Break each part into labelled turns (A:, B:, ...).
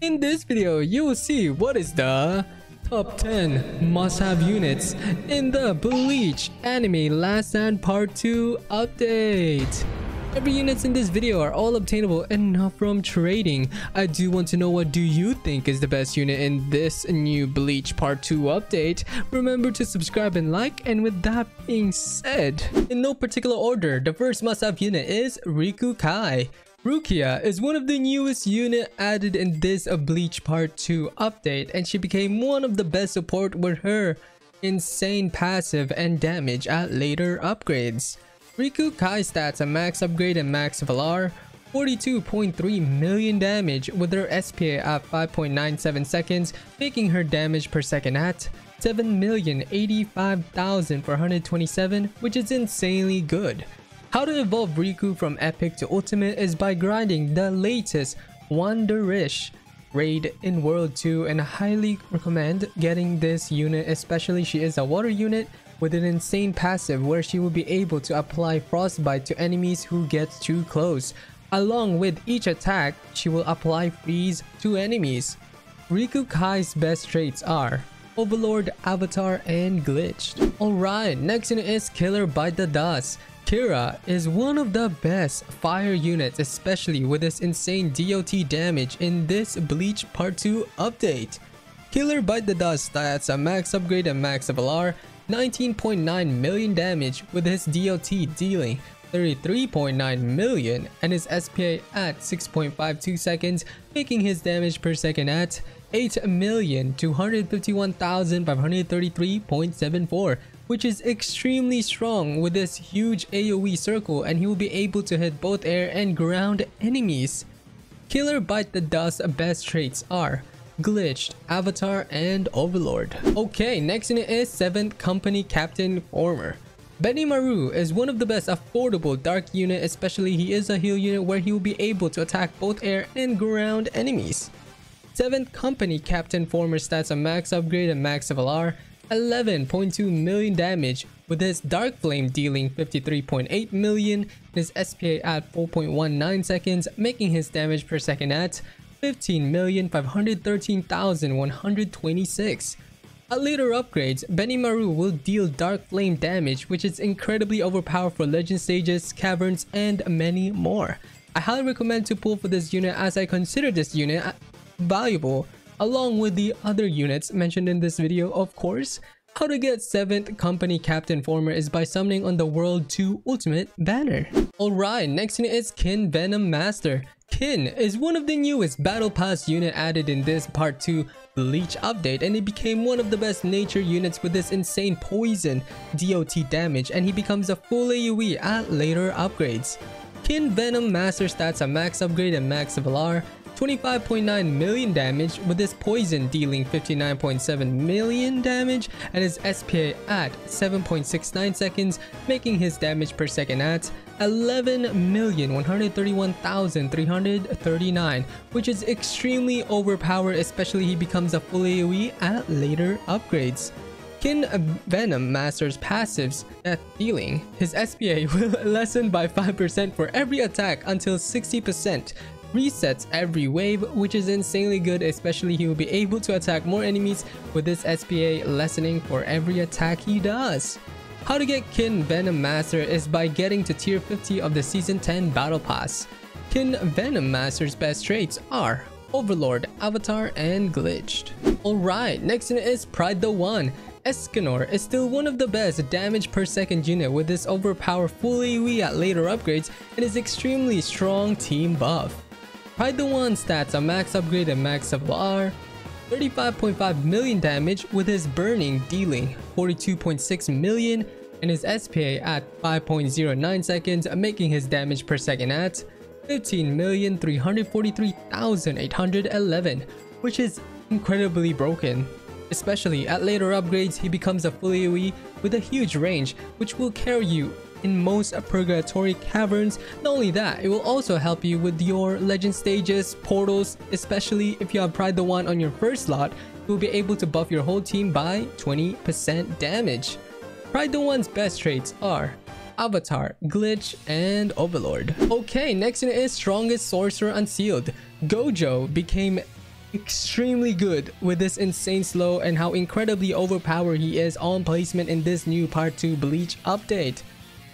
A: In this video, you will see what is the top 10 must-have units in the Bleach Anime Last Stand Part 2 update. Every units in this video are all obtainable and not from trading. I do want to know, what do you think is the best unit in this new Bleach Part 2 update? Remember to subscribe and like, and with that being said, in no particular order, the first must-have unit is Riku Kai. Rukia is one of the newest unit added in this Bleach Part 2 update, and she became one of the best support with her insane passive and damage at later upgrades. Riku Kai stats a max upgrade and max Valar, 42.3 million damage with her SPA at 5.97 seconds, making her damage per second at 7,085,427, which is insanely good. How to evolve Riku from Epic to Ultimate is by grinding the latest Wonderish raid in World 2, and I highly recommend getting this unit, especially she is a water unit with an insane passive where she will be able to apply frostbite to enemies who get too close. Along with each attack, she will apply freeze to enemies. Riku Kai's best traits are Overlord, Avatar, and Glitched. Alright, next unit is Killer by the Dust. Kira is one of the best fire units, especially with this insane DOT damage in this Bleach Part 2 update. Killer by the Dust stats a max upgrade and max Valar, 19.9 million damage with his DOT dealing 33.9 million and his SPA at 6.52 seconds, making his damage per second at 8,251,533.74, which is extremely strong with this huge AoE circle, and he will be able to hit both air and ground enemies. Killer Bite the Dust's best traits are Glitched, Avatar, and Overlord. Okay, next unit is 7th Company Captain Former. Benimaru is one of the best affordable dark unit, especially he is a heal unit where he will be able to attack both air and ground enemies. 7th Company Captain Former stats a max upgrade and max Valar, 11.2 million damage with his Dark Flame dealing 53.8 million, his SPA at 4.19 seconds, making his damage per second at 15,513,126. At later upgrades, Benimaru will deal Dark Flame damage, which is incredibly overpowered for Legend Stages, Caverns, and many more. I highly recommend to pull for this unit, as I consider this unit valuable along with the other units mentioned in this video, of course. How to get 7th Company Captain Former is by summoning on the World 2 Ultimate banner. Alright, next unit is Kin Venom Master. Kin is one of the newest Battle Pass unit added in this Part 2 Bleach update, and he became one of the best nature units with this insane poison DOT damage, and he becomes a full AoE at later upgrades. Kin Venom Master stats a max upgrade and max Valar, 25.9 million damage with his poison dealing 59.7 million damage and his SPA at 7.69 seconds, making his damage per second at 11,131,339, which is extremely overpowered, especially he becomes a full AoE at later upgrades. Kin Venom Master's passives death dealing, his SPA will lessen by 5% for every attack until 60%. Resets every wave, which is insanely good, especially he will be able to attack more enemies with this SPA lessening for every attack he does. How to get Kin Venom Master is by getting to tier 50 of the Season 10 Battle Pass. Kin Venom Master's best traits are Overlord, Avatar, and Glitched. Alright, next unit is Pride the One. Escanor is still one of the best damage per second unit with this overpowered full AoE at later upgrades and his extremely strong team buff. Pride the One stats a max upgrade and max Valar, 35.5 million damage with his burning dealing 42.6 million and his SPA at 5.09 seconds, making his damage per second at 15,343,811, which is incredibly broken. Especially at later upgrades, he becomes a full AoE with a huge range, which will carry you in most Purgatory Caverns. Not only that, it will also help you with your Legend Stages, Portals, especially if you have Pride the One on your first slot. You will be able to buff your whole team by 20% damage. Pride the One's best traits are Avatar, Glitch, and Overlord. Okay, next unit is Strongest Sorcerer Unsealed. Gojo became extremely good with this insane slow and how incredibly overpowered he is on placement in this new Part 2 Bleach update.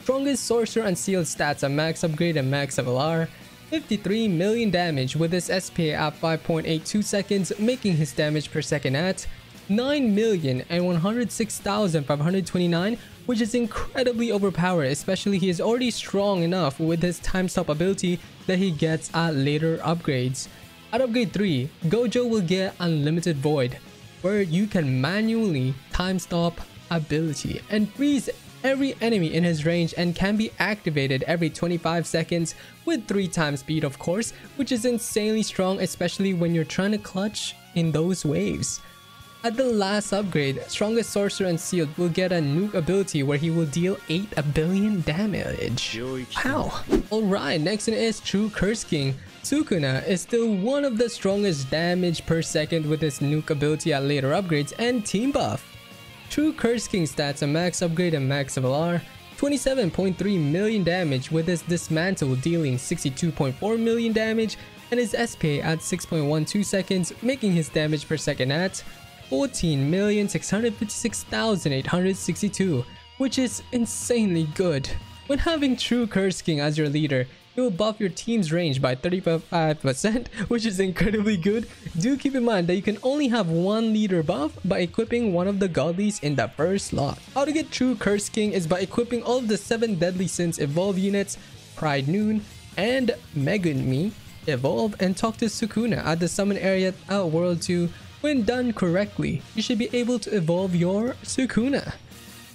A: Strongest Sorcerer Unsealed stats at max upgrade and max LR. 53 million damage with his SPA at 5.82 seconds, making his damage per second at 9,106,529, which is incredibly overpowered, especially he is already strong enough with his time stop ability that he gets at later upgrades. At upgrade 3, Gojo will get Unlimited Void, where you can manually time stop ability and freeze every enemy in his range and can be activated every 25 seconds with 3 times speed, of course, which is insanely strong, especially when you're trying to clutch in those waves. At the last upgrade, Strongest Sorcerer Unsealed will get a nuke ability where he will deal 8 billion damage. Wow. Alright, next one is True Curse King. Sukuna is still one of the strongest damage per second with his nuke ability at later upgrades and team buff. True Curse King stats at max upgrade and max LR. 27.3 million damage with his Dismantle dealing 62.4 million damage and his SPA at 6.12 seconds, making his damage per second at 14,656,862, which is insanely good. When having True Curse King as your leader, it will buff your team's range by 35%, which is incredibly good. Do keep in mind that you can only have one leader buff by equipping one of the godlies in the first slot. How to get True Curse King is by equipping all of the 7 Deadly Sins Evolve units, Pride Noon, and Megumi Evolve, and talk to Sukuna at the summon area at World 2. When done correctly, you should be able to evolve your Sukuna.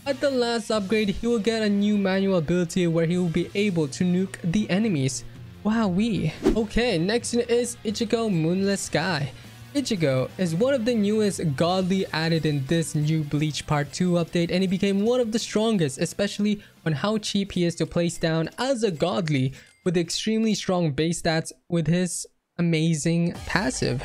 A: At the last upgrade, he will get a new manual ability where he will be able to nuke the enemies. Wowee. Okay, next one is Ichigo Moonless Sky. Ichigo is one of the newest godly added in this new Bleach Part 2 update, and he became one of the strongest, especially on how cheap he is to place down as a godly with extremely strong base stats with his amazing passive.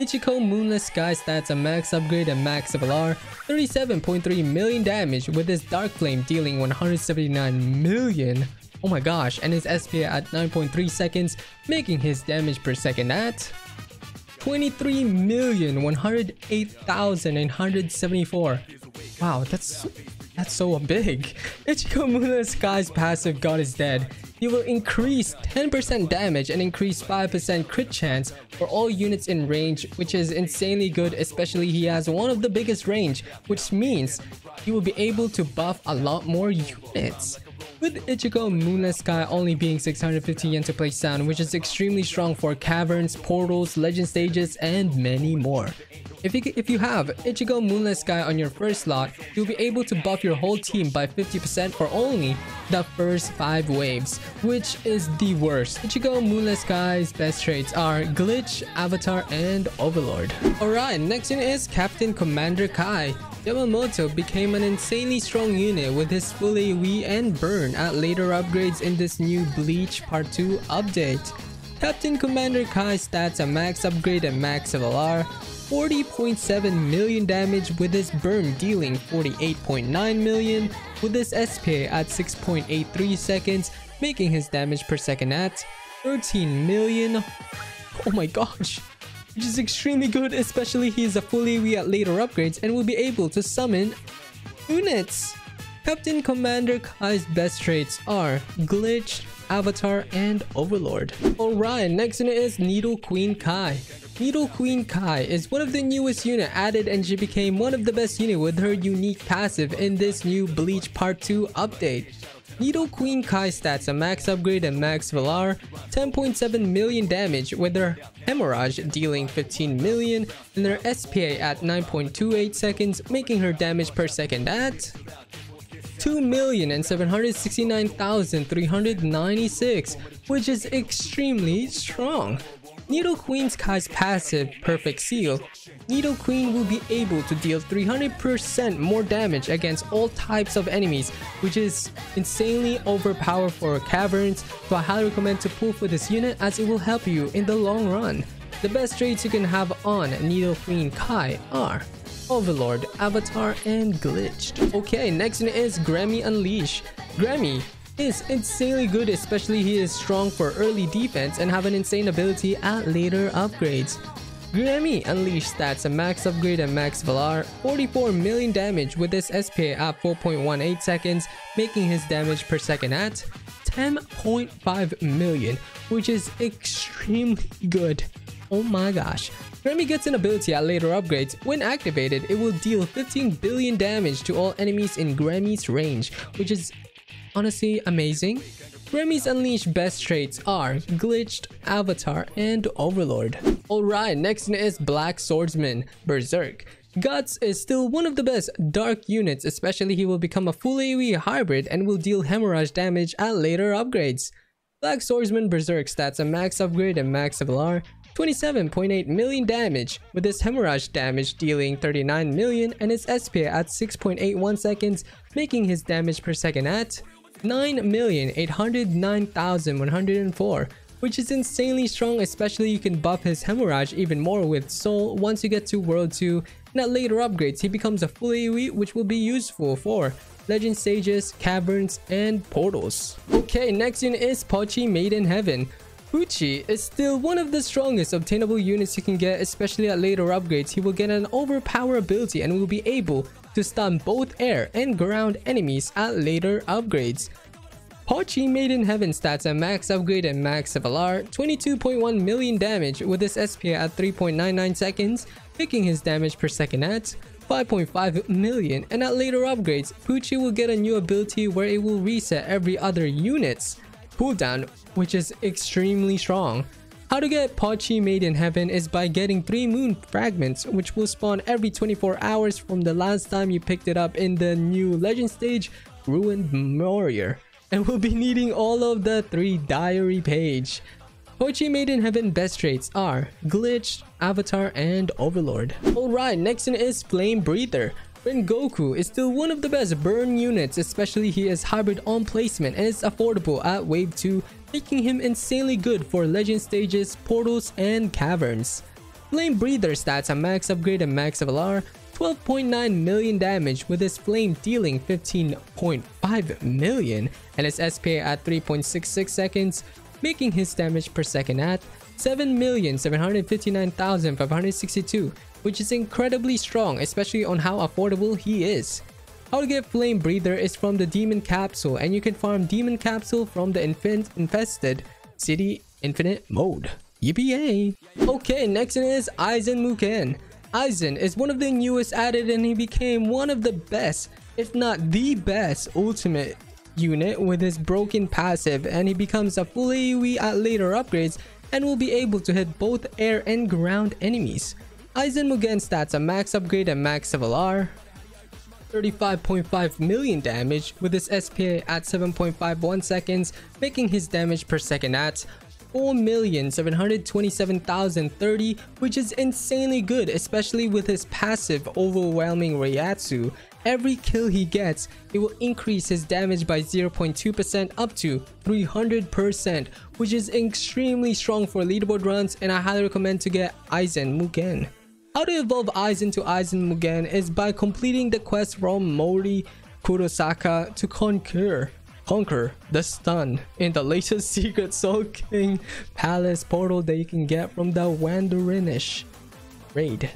A: Ichigo Moonless Sky stats a max upgrade and max LR, 37.3 million damage with his Dark Flame dealing 179 million. Oh my gosh, and his SPA at 9.3 seconds, making his damage per second at 23,108,974. Wow, that's so big. Ichigo Moonless Sky's passive God is Dead. He will increase 10% damage and increase 5% crit chance for all units in range, which is insanely good, especially he has one of the biggest range, which means he will be able to buff a lot more units. With Ichigo Moonless Sky only being 650 yen to place down, which is extremely strong for caverns, portals, legend stages, and many more. If you have Ichigo Moonless Sky on your first slot, you'll be able to buff your whole team by 50% for only the first 5 waves, which is the worst. Ichigo Moonless Sky's best traits are Glitch, Avatar, and Overlord. Alright, next one is Captain Commander Kai. Yamamoto became an insanely strong unit with his full AoE and burn at later upgrades in this new Bleach Part 2 update. Captain Commander Kai stats a max upgrade and max LR. 40.7 million damage with his burn dealing 48.9 million with his SPA at 6.83 seconds, making his damage per second at 13 million. Oh my gosh, which is extremely good, especially he is a full AoE at later upgrades and will be able to summon units. Captain Commander Kai's best traits are Glitch, Avatar, and Overlord. Alright, next one is Needle Queen Kai. Needle Queen Kai is one of the newest unit added, and she became one of the best unit with her unique passive in this new Bleach Part 2 update. Needle Queen Kai stats a max upgrade and max LR, 10.7 million damage with her Hemorrhage dealing 15 million and her SPA at 9.28 seconds, making her damage per second at 2,769,396, which is extremely strong. Needle Queen Kai's passive Perfect Seal. Needle Queen will be able to deal 300% more damage against all types of enemies, which is insanely overpowered for caverns, so I highly recommend to pull for this unit as it will help you in the long run. The best traits you can have on Needle Queen Kai are Overlord, Avatar, and Glitched. Okay, next one is Grammy Unleash. Grammy is insanely good, especially he is strong for early defense and have an insane ability at later upgrades. Grammy Unleashed stats a max upgrade and max Valar, 44 million damage with his SPA at 4.18 seconds, making his damage per second at 10.5 million, which is extremely good. Oh my gosh. Grammy gets an ability at later upgrades. When activated, it will deal 15 billion damage to all enemies in Grammy's range, which is honestly amazing. Grammy's Unleashed best traits are Glitched, Avatar, and Overlord. Alright, next is Black Swordsman, Berserk. Guts is still one of the best dark units, especially he will become a full AoE hybrid and will deal hemorrhage damage at later upgrades. Black Swordsman Berserk stats a max upgrade and max Valar, 27.8 million damage, with his hemorrhage damage dealing 39 million and his SPA at 6.81 seconds, making his damage per second at 9,809,104, which is insanely strong, especially you can buff his hemorrhage even more with Soul once you get to World 2, and at later upgrades he becomes a full AoE, which will be useful for Legend Stages, Caverns, and Portals. Okay, next unit is Pochi Made in Heaven. Pucci is still one of the strongest obtainable units you can get, especially at later upgrades. He will get an overpower ability and will be able to stun both air and ground enemies at later upgrades. Pochi Made in Heaven stats a max upgrade and max Valar, 22.1 million damage with his SPA at 3.99 seconds, making his damage per second at 5.5 million, and at later upgrades, Pucci will get a new ability where it will reset every other unit's cooldown, which is extremely strong. How to get Pochi Made in Heaven is by getting 3 moon fragments, which will spawn every 24 hours from the last time you picked it up in the new legend stage, Ruined Warrior, and we'll be needing all of the 3 diary page. Pochi Made in Heaven best traits are Glitched, Avatar, and Overlord. Alright, next one is Flame Breather. Rengoku is still one of the best burn units, especially he is hybrid on placement and is affordable at wave 2, making him insanely good for legend stages, portals, and caverns. Flame Breather stats a max upgrade and max Valar, 12.9 million damage with his flame dealing 15.5 million and his SPA at 3.66 seconds, making his damage per second at 7,759,562, which is incredibly strong, especially on how affordable he is. How to get Flame Breather is from the Demon Capsule, and you can farm Demon Capsule from the Infested City Infinite mode. Yippee! Okay, next one is Aizen Mugen. Aizen is one of the newest added, and he became one of the best, if not the best, ultimate unit with his broken passive, and he becomes a full AoE at later upgrades and will be able to hit both air and ground enemies. Aizen Mugen stats a max upgrade and max Valar, 35.5 million damage with his SPA at 7.51 seconds, making his damage per second at 4,727,030, which is insanely good, especially with his passive Overwhelming Reiatsu. Every kill he gets, it will increase his damage by 0.2% up to 300%, which is extremely strong for leaderboard runs, and I highly recommend to get Aizen Mugen. How to evolve Aizen to Aizen Mugen is by completing the quest from Mori Kurosaka to conquer the stun in the latest secret Soul King Palace portal that you can get from the Wanderinish raid.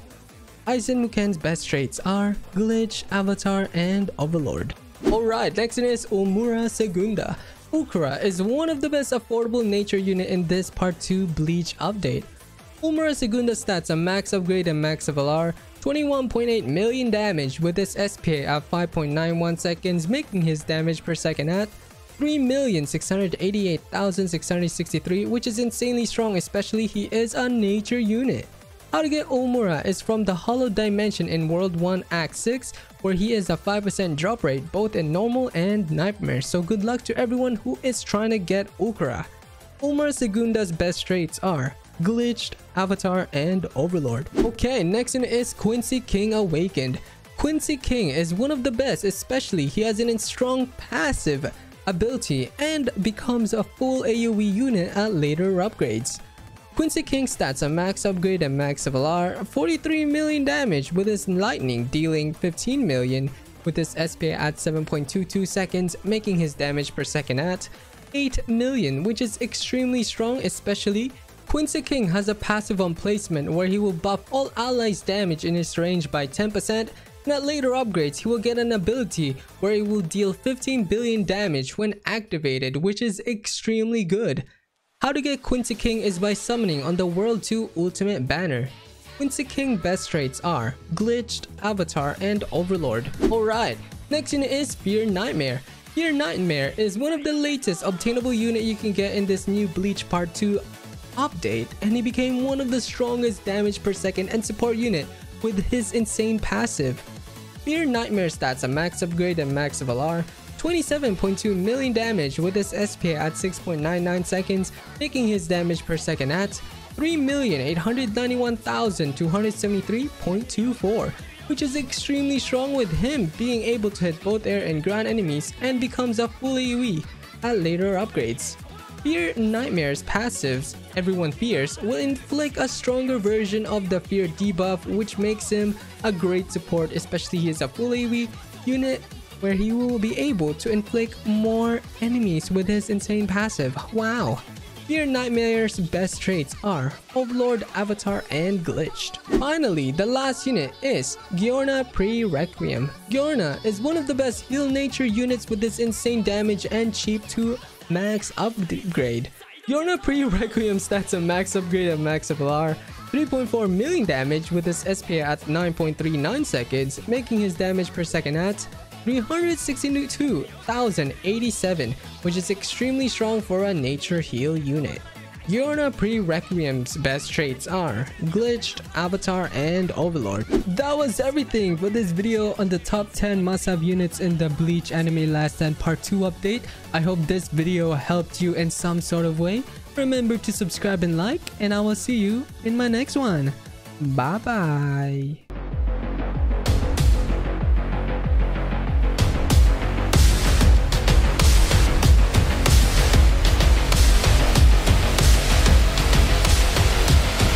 A: Aizen Mugen's best traits are Glitch, Avatar, and Overlord. Alright, next one is Omura Segunda. Ukura is one of the best affordable nature unit in this part 2 Bleach update. Omura Segunda stats a max upgrade and max Valar, 21.8 million damage with his SPA at 5.91 seconds, making his damage per second at 3,688,663, which is insanely strong, especially he is a nature unit. How to get Omura is from the Hollow Dimension in World 1 Act 6, where he is a 5% drop rate both in normal and nightmare, so good luck to everyone who is trying to get Ukura. Omura Segunda's best traits are Glitched, Avatar, and Overlord. Okay, next one is Quincy King Awakened. Quincy King is one of the best, especially he has an strong passive ability and becomes a full AoE unit at later upgrades. Quincy King stats a max upgrade and max Valar, 43 million damage with his lightning dealing 15 million with his SPA at 7.22 seconds, making his damage per second at 8 million, which is extremely strong, especially Quincy King has a passive on placement where he will buff all allies' damage in his range by 10%, and at later upgrades he will get an ability where he will deal 15 billion damage when activated, which is extremely good. How to get Quincy King is by summoning on the World 2 Ultimate banner. Quincy King best traits are Glitched, Avatar, and Overlord. Alright, next unit is Fear Nightmare. Fear Nightmare is one of the latest obtainable unit you can get in this new Bleach Part 2 update, and he became one of the strongest damage per second and support unit with his insane passive. Fear Nightmare stats a max upgrade and max of LR, 27.2 million damage with his SPA at 6.99 seconds, making his damage per second at 3,891,273.24, which is extremely strong with him being able to hit both air and ground enemies and becomes a full AoE at later upgrades. Fear Nightmare's passives, Everyone Fears, will inflict a stronger version of the Fear debuff, which makes him a great support, especially he is a full AoE unit where he will be able to inflict more enemies with his insane passive. Wow! Fear Nightmare's best traits are Overlord, Avatar, and Glitched. Finally, the last unit is Giorna Pre-Requiem. Giorna is one of the best heal nature units with this insane damage and cheap to max upgrade. Giorna Pre-Requiem stats a max upgrade and max of LR, 3.4 million damage with his SPA at 9.39 seconds, making his damage per second at 362,087, which is extremely strong for a nature heal unit. Giorna Pre-Requiem's best traits are Glitched, Avatar, and Overlord. That was everything for this video on the top 10 must-have units in the Bleach Anime Last Stand Part 2 update. I hope this video helped you in some sort of way. Remember to subscribe and like, and I will see you in my next one. Bye bye.